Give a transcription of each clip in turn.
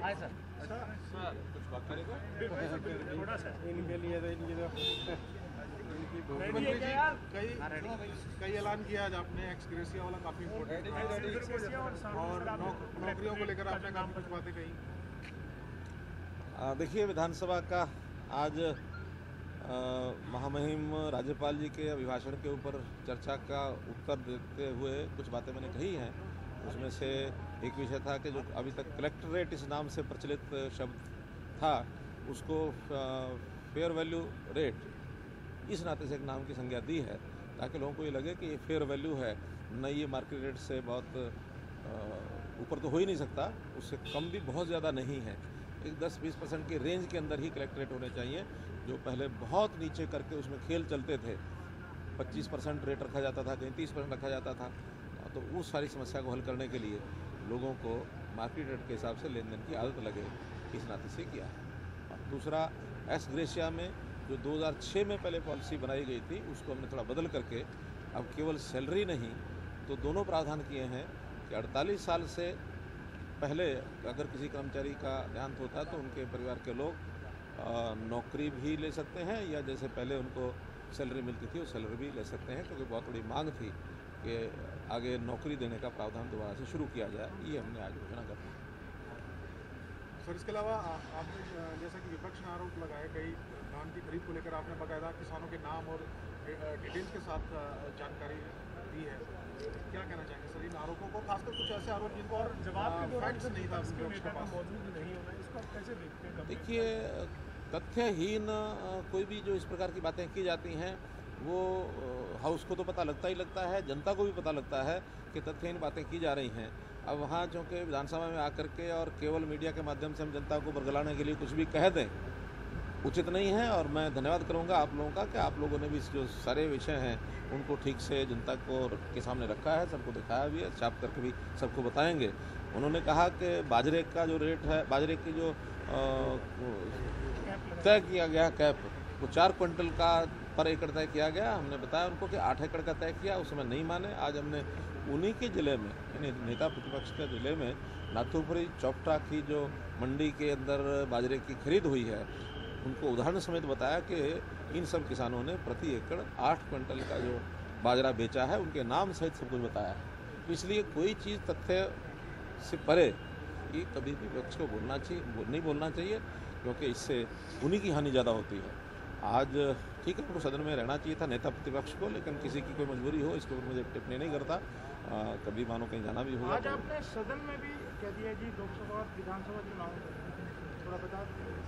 Hi sir. कुछ बात करेगा थोड़ा सा इनके लिए तो इनकी कई ऐलान किया आज आपने एक्सग्रेसिया वाला काफी इम्पोर्टेंट और नौकरियों को लेकर आपने काफी कुछ बातें कही। देखिए, विधानसभा का आज महामहिम राज्यपाल जी के अभिभाषण के ऊपर चर्चा का उत्तर देते हुए कुछ बातें मैंने कही हैं। उसमें से एक विषय था कि जो अभी तक कलेक्टरेट इस नाम से प्रचलित शब्द था, उसको फेयर वैल्यू रेट इस नाते से एक नाम की संज्ञा दी है, ताकि लोगों को ये लगे कि ये फेयर वैल्यू है, न ये मार्केट रेट से बहुत ऊपर तो हो ही नहीं सकता, उससे कम भी बहुत ज़्यादा नहीं है। एक 10-20% की रेंज के अंदर ही कलेक्टरेट होने चाहिए। जो पहले बहुत नीचे करके उसमें खेल चलते थे, 25% रेट रखा जाता था, कहीं 30% रखा जाता था, तो उस सारी समस्या को हल करने के लिए लोगों को मार्केट रेट के हिसाब से लेन देन की आदत लगे, इस नाते से किया है। और दूसरा, एस ग्रेशिया में जो 2006 में पहले पॉलिसी बनाई गई थी, उसको हमने थोड़ा बदल करके अब केवल सैलरी नहीं तो दोनों प्रावधान किए हैं कि 48 साल से पहले अगर किसी कर्मचारी का देहांत होता है तो उनके परिवार के लोग नौकरी भी ले सकते हैं, या जैसे पहले उनको सैलरी मिलती थी वो सैलरी भी ले सकते हैं, क्योंकि बहुत बड़ी मांग थी कि आगे नौकरी देने का प्रावधान दोबारा से शुरू किया जाए। ये हमने आज घोषणा कर दी। सर, इसके अलावा आपने जैसा कि विपक्ष ने आरोप लगाया, कई धान की खरीद को लेकर आपने बाकायदा किसानों के नाम और डिटेल्स के साथ जानकारी दी है, क्या कहना चाहेंगे सर इन आरोपों को, खासकर कुछ ऐसे आरोप जिनको और जवाब फैक्ट्स नहीं था विपक्ष के पास मौजूद नहीं होना, इसको आप कैसे देखते हैं? देखिए, तथ्यहीन कोई भी जो इस प्रकार की बातें की जाती हैं वो हाउस को तो पता लगता ही लगता है, जनता को भी पता लगता है कि तथ्यहीन बातें की जा रही हैं। अब वहाँ चूँकि विधानसभा में आकर के और केवल मीडिया के माध्यम से हम जनता को बरगलाने के लिए कुछ भी कह दें, उचित नहीं है। और मैं धन्यवाद करूंगा आप लोगों का कि आप लोगों ने भी जो सारे विषय हैं उनको ठीक से जनता को के सामने रखा है, सबको दिखाया भी है, छाप करके भी सबको बताएंगे। उन्होंने कहा कि बाजरे का जो रेट है, बाजरे की जो तय किया गया कैप, वो 4 क्विंटल का पर एकड़ तय किया गया। हमने बताया उनको कि 8 एकड़ का तय किया, उसमें नहीं माने। आज हमने उन्हीं के ज़िले में, यानी नेता प्रतिपक्ष के ज़िले में नाथुपुरी चौपटा की जो मंडी के अंदर बाजरे की खरीद हुई है, उनको उदाहरण समेत बताया कि इन सब किसानों ने प्रति एकड़ 8 क्विंटल का जो बाजरा बेचा है, उनके नाम सहित सब कुछ बताया है। तो इसलिए कोई चीज़ तथ्य से परे ये कभी भी विपक्ष को नहीं बोलना चाहिए, क्योंकि इससे उन्हीं की हानि ज़्यादा होती है। आज ठीक है, उनको सदन में रहना चाहिए था नेता प्रतिपक्ष को, लेकिन किसी की कोई मजबूरी हो इसके ऊपर मुझे टिप्पणी नहीं करता। कभी मानो कहीं जाना भी होगा। आज आपने सदन में भी कह दिया जी लोकसभा और विधानसभा चुनाव, थोड़ा बता दीजिए।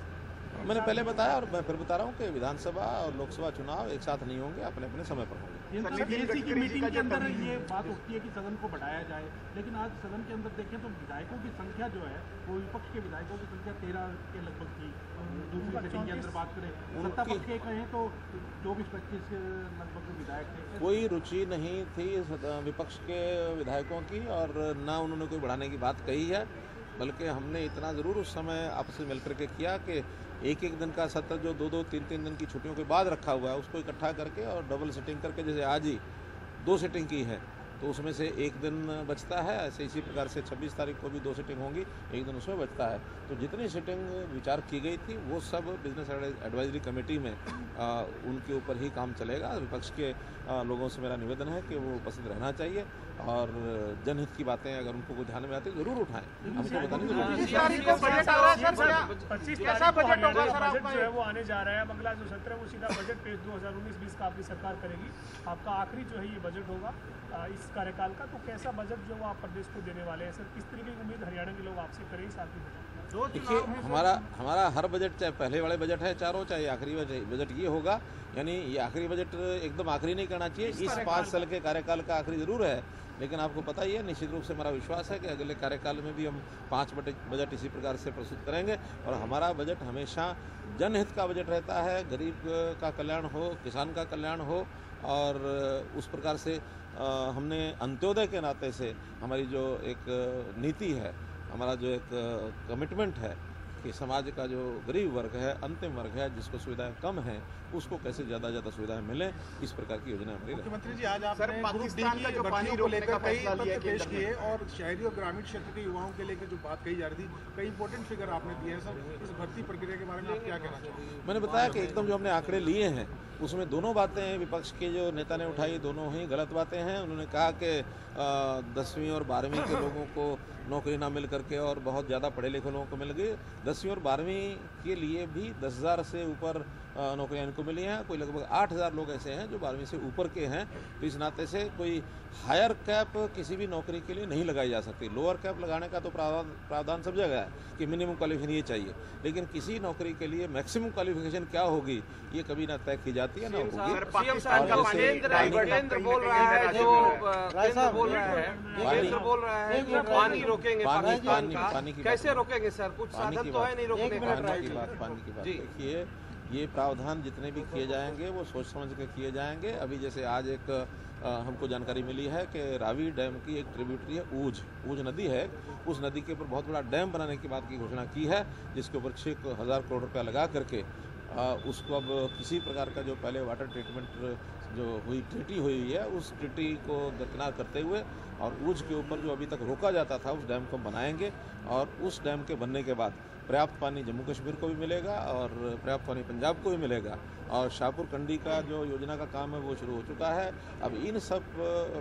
मैंने पहले बताया और मैं फिर बता रहा हूँ कि विधानसभा और लोकसभा चुनाव एक साथ नहीं होंगे, अपने अपने समय पर होंगे। बीएससी की मीटिंग के अंदर ये बात उठती है कि सदन को बढ़ाया जाए, लेकिन आज सदन के अंदर देखें तो विधायकों की संख्या जो है वो विपक्ष के विधायकों की संख्या 13 के लगभग थी। दूसरी मीटिंग के अंदर बात करें, सत्ता पक्ष के कहें तो 24-25 के लगभग विधायक थे। कोई रुचि नहीं थी विपक्ष के विधायकों की, और ना उन्होंने कोई बढ़ाने की बात कही है। बल्कि हमने इतना ज़रूर उस समय आपस में मिलकर के किया कि एक दिन का सत्र जो 2-2, 3-3 दिन की छुट्टियों के बाद रखा हुआ है, उसको इकट्ठा करके और डबल सिटिंग करके, जैसे आज ही 2 सिटिंग की है तो उसमें से एक दिन बचता है। ऐसे इसी प्रकार से 26 तारीख को भी 2 सिटिंग होंगी, एक दिन उसमें बचता है। तो जितनी सिटिंग विचार की गई थी वो सब बिजनेस एडवाइजरी कमेटी में उनके ऊपर ही काम चलेगा। विपक्ष के लोगों से मेरा निवेदन है कि वो उपस्थित रहना चाहिए और जनहित की बातें अगर उनको कोई ध्यान में आती है ज़रूर उठाएं। हमको बताने बजट जो है वो आने जा रहा है, अगला जो सत्र है वो सीधा बजट पेश 2019-20 का आपकी सरकार करेगी। आपका आखिरी जो है ये बजट होगा इस कार्यकाल का, तो कैसा बजट जो वो आप प्रदेश को देने वाले हैं सर? किस तरीके की उम्मीद हरियाणा के लोग आपसे करें इस आखिरी बजट? देखिए, हमारा हर बजट, चाहे पहले वाले बजट है चारों, चाहे आखिरी बजट ये होगा। यानी ये आखिरी बजट एकदम आखिरी नहीं करना चाहिए, इस 5 साल के कार्यकाल का आखिरी ज़रूर है, लेकिन आपको पता ही है, निश्चित रूप से हमारा विश्वास है कि अगले कार्यकाल में भी हम 5 बजट इसी प्रकार से प्रस्तुत करेंगे। और हमारा बजट हमेशा जनहित का बजट रहता है, गरीब का कल्याण हो, किसान का कल्याण हो, और उस प्रकार से हमने अंत्योदय के नाते से हमारी जो एक नीति है, हमारा जो एक कमिटमेंट है कि समाज का जो गरीब वर्ग है, अंतिम वर्ग है, जिसको सुविधाएं कम हैं, उसको कैसे ज़्यादा ज़्यादा सुविधाएं मिलें, इस प्रकार की योजना हमारी रही। मुख्यमंत्री जी, आज आपने पाकिस्तान का जो पानी को लेकर कई तथ्य पेश किए और शहरी और ग्रामीण क्षेत्र के युवाओं के लेकर जो बात कही जा रही थी, कई इंपॉर्टेंट फिगर आपने दिए हैं सर। इस भर्ती प्रक्रिया के बारे में आप क्या कहना चाहेंगे? मैंने बताया कि एकदम जो हमने आंकड़े लिए हैं उसमें दोनों बातें विपक्ष के जो नेता ने उठाई, दोनों ही गलत बातें हैं। उन्होंने कहा कि 10वीं और 12वीं के लोगों को नौकरी ना मिल करके और बहुत ज़्यादा पढ़े लिखे लोगों को मिल गई। 10वीं और 12वीं के लिए भी 10,000 से ऊपर नौकरियां इनको मिली हैं। कोई लगभग 8,000 लोग ऐसे हैं जो 12वीं से ऊपर के हैं। तो इस नाते से कोई हायर कैप किसी भी नौकरी के लिए नहीं लगाई जा सकती। लोअर कैप लगाने का तो प्रावधान सब जगह है कि मिनिमम क्वालिफिकेशन ये चाहिए, लेकिन किसी नौकरी के लिए मैक्सिमम क्वालिफिकेशन क्या होगी ये कभी ना तय की जाती है ना होगी। केंद्र बोल रहा है कि पानी रोकेंगे पाकिस्तान का, कैसे रोकेंगे सर? कुछ साधन तो है नहीं रोकने का। पानी की बात देखिए, ये प्रावधान जितने भी किए जाएंगे वो सोच समझ के किए जाएंगे। अभी जैसे आज एक हमको जानकारी मिली है कि रावी डैम की एक ट्रिब्यूटरी है ऊज नदी है, उस नदी के ऊपर बहुत बड़ा डैम बनाने की बात की घोषणा की है, जिसके ऊपर 6,000 करोड़ रुपया लगा करके उसको अब किसी प्रकार का जो पहले वाटर ट्रीटमेंट जो ट्रीटी हुई है उस ट्रीटी को दरकिनार करते हुए और ऊज के ऊपर जो अभी तक रोका जाता था उस डैम को बनाएंगे और उस डैम के बनने के बाद पर्याप्त पानी जम्मू कश्मीर को भी मिलेगा और पर्याप्त पानी पंजाब को भी मिलेगा। और शाहपुर कंडी का जो योजना का काम है वो शुरू हो चुका है। अब इन सब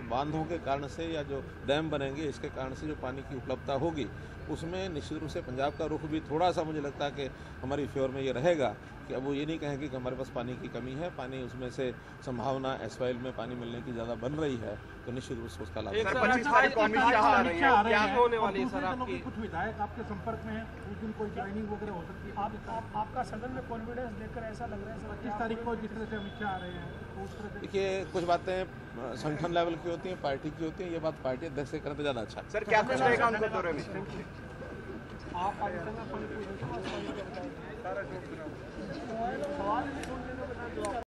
बांधों के कारण से या जो डैम बनेंगे इसके कारण से जो पानी की उपलब्धता होगी उसमें निश्चित रूप से पंजाब का रुख भी थोड़ा सा मुझे लगता है कि हमारी फेवर में ये रहेगा कि अब वो ये नहीं कहेंगे कि हमारे पास पानी की कमी है। पानी उसमें से संभावना एसवाइल में पानी मिलने की ज़्यादा बन रही है, तो निश्चित रूप से उसका लाभ कुछ विधायक आपके संपर्क में है, उस दिन कोई ज्वाइनिंग वगैरह हो सकती है? आपका सदन में कॉन्फिडेंस देखकर ऐसा लग रहा है 25 तारीख को जिस तरह से अमित शाह आ रहे हैं तो उस तरह से देखिए, कुछ बातें संगठन लेवल की होती हैं, पार्टी की होती हैं, ये बात पार्टी अध्यक्ष से करें तो ज़्यादा अच्छा है। सर क्या कुछ रहेगा उनके दौरे में? आप